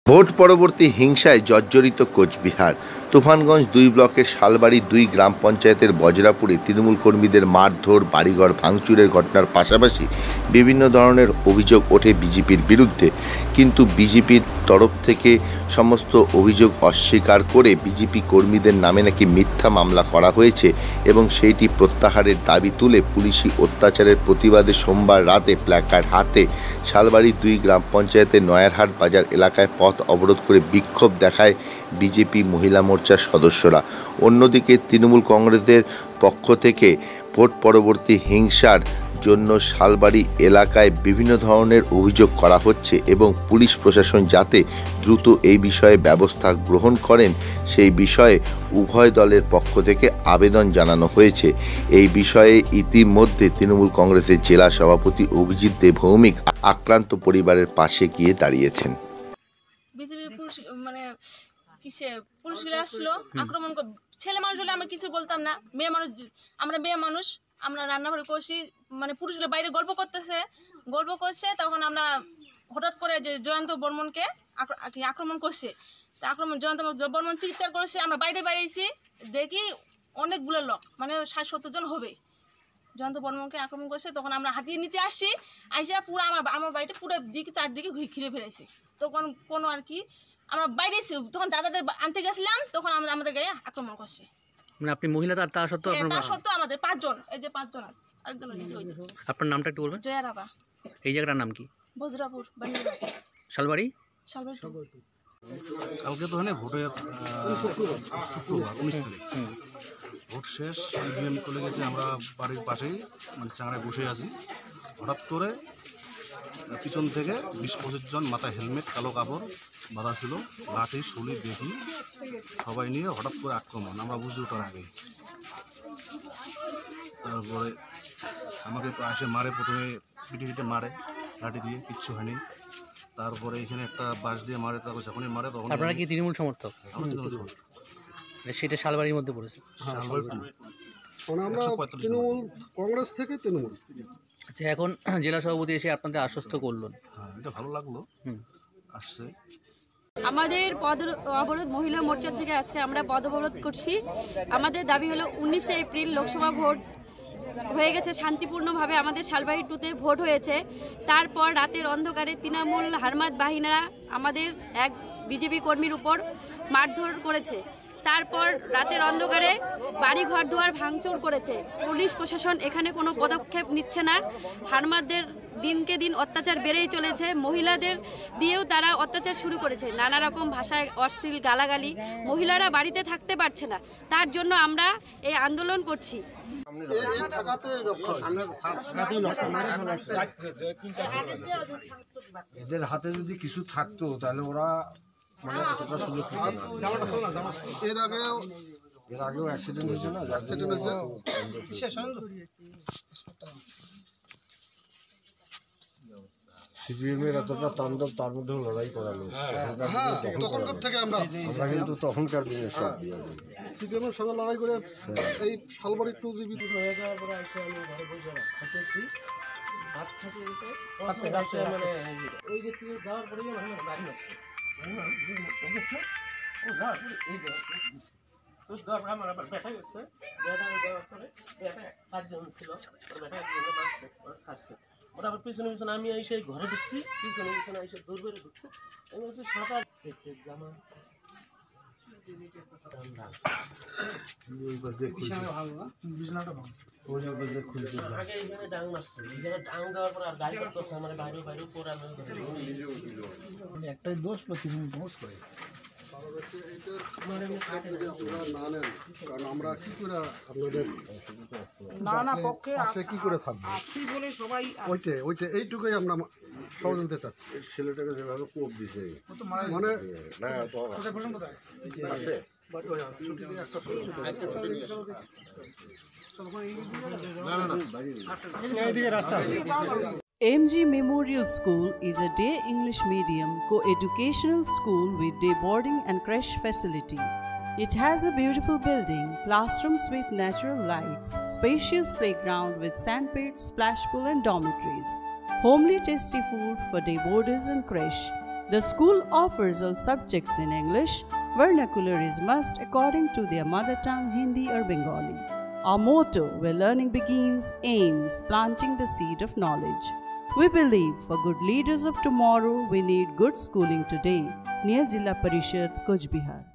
Vote পরবর্তী হিংসায় জর্জরিত কোচবিহার। তুফানগঞ্জ ২ ব্লকের শালবাড়ি ২ গ্রাম পঞ্চায়েতের বজরাপুরে তৃণমূল কর্মীদের মারধর, বাড়িঘর ভাঙচুরের ঘটনার পাশাপাশি বিভিন্ন ধরনের অভিযোগ ওঠে বিজেপির বিরুদ্ধে। কিন্তু বিজেপির তরফ থেকে সমস্ত অভিযোগ অস্বীকার করে বিজেপি কর্মীদের নামে নাকি মিথ্যা মামলা করা হয়েছে এবং সেইটি প্রত্যাহারের দাবি তুলে পুলিশি অত্যাচারের প্রতিবাদে সোমবার রাতে প্ল্যাকার্ড হাতে শালবাড়ি ২ গ্রাম পঞ্চায়েতের নয়ারহাট বাজার এলাকায় পথ অবরোধ করে বিক্ষোভ দেখায় বিজেপি মহিলা মোর্চার সদস্যরা। অন্যদিকে তৃণমূল কংগ্রেসের পক্ষ থেকে ভোট পরবর্তী হিংসার জন্য শালবাড়ি এলাকায় বিভিন্ন ধরনের অভিযোগ করা হচ্ছে এবং পুলিশ প্রশাসন যাতে দ্রুত এই বিষয়ে ব্যবস্থা গ্রহণ করেন সেই বিষয়ে উভয় দলের পক্ষ থেকে আবেদন জানানো হয়েছে। এই বিষয়ে ইতিমধ্যে তৃণমূল কংগ্রেসের জেলা সভাপতি অভিজিৎ দে ভৌমিক আক্রান্ত পরিবারের পাশে গিয়ে দাঁড়িয়েছেন। বিজেপি পুলিশগুলো আসলো আক্রমণ, ছেলে মানুষ হলে আমি কিছু বলতাম না, মেয়ে মানুষ আমরা রান্নাঘরে করছি, পুরুষগুলো বাইরে গল্প করছে, তখন আমরা হঠাৎ করে যে জয়ন্ত বর্মনকে আক্রমণ করছে, জয়ন্ত বর্মন চিৎকার করছে, আমরা বাইরে বেরিয়েছি, দেখি অনেকগুলো লোক ৬০-৭০ জন হবে জয়ন্ত বর্মনকে আক্রমণ করছে। তখন আমরা হাতিয়ে নিতে আসছি, আইসা পুরো আমার বাড়িতে পুরো চারদিকে ঘিরে ফেলেছে। তখন কোনো আমরা বাইরে তখন দাদাদের আনতে গেছিলাম, তখন আমাদের গায়ে আক্রমণ করছে। আপনি মহিলা তা সত্ত্বেও আমাদের ৫ জন, এই যে ৫ জন আছে। আরেকজন আপনার নামটা একটু বলবেন? জয়া রাবা। এই জায়গাটার নাম কি? বজরাপুর, শালবাড়ি। কালকে তো ভোটের শুক্রবার 19 তারিখ ভোট শেষ, ইভিএম চলে গেছে। আমরা বাড়ির পাশেই চাঙড়ায় বসে আছি, হঠাৎ করে পিছন থেকে ২০-২৫ জন মাথায় হেলমেট, কালো কাপড় বাঁধা ছিল, লাঠি শুলি দেখি সবাই নিয়ে হঠাৎ করে আক্রমণ। আমরা বুঝতে ওঠার আগে তারপরে আমাকে আসে মারে, প্রথমে পিঠে মারে লাঠি দিয়ে, কিচ্ছু হয়নি। তারপরে এখানে একটা বাঁশ দিয়ে মারে, তারপর যখনই মারে তখন। আপনারা কি তৃণমূল সমর্থক? আমরা তৃণমূল সমর্থক। সেটা শালবাড়ির মধ্যে পড়েছে। আমরা তৃণমূল কংগ্রেস থেকে তৃণমূল। আচ্ছা, এখন জেলা সভাপতি এসে আপনাদের আশ্বস্ত করলেন, হ্যাঁ, এটা ভালো লাগলো। আসছে আমাদের পদ অবরোধ মহিলা মোর্চা থেকে আজকে আমরা পদ অবরোধ করছি। আমাদের দাবি হলো 19শে এপ্রিল লোকসভা ভোট হয়ে গেছে শান্তিপূর্ণভাবে, আমাদের শালবাড়ি 2-তে ভোট হয়েছে। তারপর রাতের অন্ধকারে তৃণমূল হারমাত বাহিনীরা আমাদের এক বিজেপি কর্মীর উপর মারধর করেছে। তারপর রাতের অন্ধকারে বাড়ি ঘর দুয়ার ভাঙচুর করেছে। পুলিশ প্রশাসন এখানে কোনো পদক্ষেপ নিচ্ছে না। হারমাতদের দিনকে দিন অত্যাচার বেড়েই চলেছে। মহিলাদের দিয়েও তারা অত্যাচার শুরু করেছে, নানা রকম ভাষায় অশ্লীল গালাগালি। মহিলারা বাড়িতে থাকতে পারছে না, তার জন্য আমরা এই আন্দোলন করছি। এদের হাতে যদি কিছু থাকতো তাহলে ওরা এতটা সুযোগ পেত না। এর আগেও অ্যাক্সিডেন্ট হয়েছে না, সিপিএম এর এতটা তাণ্ডব, তার মধ্যেও লড়াই করালো। আমরা কিন্তু তখনকার দিনে সব সিপিএম এর সঙ্গে লড়াই করে এই শালবাড়ি 2 জীবিত হয়ে যাওয়ার পরে এসে আমি ঘরে বসে থাকতেছি। ওই যে তুই যাওয়ার পরে গাড়ি আসছে, বেটা গেছে, বেটা যাওয়ার পরে বেটা 4 জন ছিল, বেটা একজনে বাঁচছে, ছাড়ছে। ওরা আবার পিছনে আমি এসে ঘরে ঢুকছি, পিছনে এসে দূর বেড়ে ঢুকছে। সরকার জামা একটাই দোষ বা তৃণমূল দোষ করে কারণ আমরা কি করে আপনাদের পক্ষে কি করে থাকবো ওইটা এইটুকুই আমরা সহযোগিতা চাচ্ছি। ছেলেটাকে যেভাবে কোপ দিছে MG Memorial School is a day English medium co-educational school with day boarding and creche facility. It has a beautiful building, classrooms with natural lights, spacious playground with sandpits, splash pool and dormitories, homely tasty food for day boarders and creche, The school offers all subjects in English. Vernacular is must according to their mother tongue, Hindi or Bengali. Our motto, where learning begins, aims planting the seed of knowledge. We believe for good leaders of tomorrow, we need good schooling today. Near Jilla Parishad, Coach Bihar.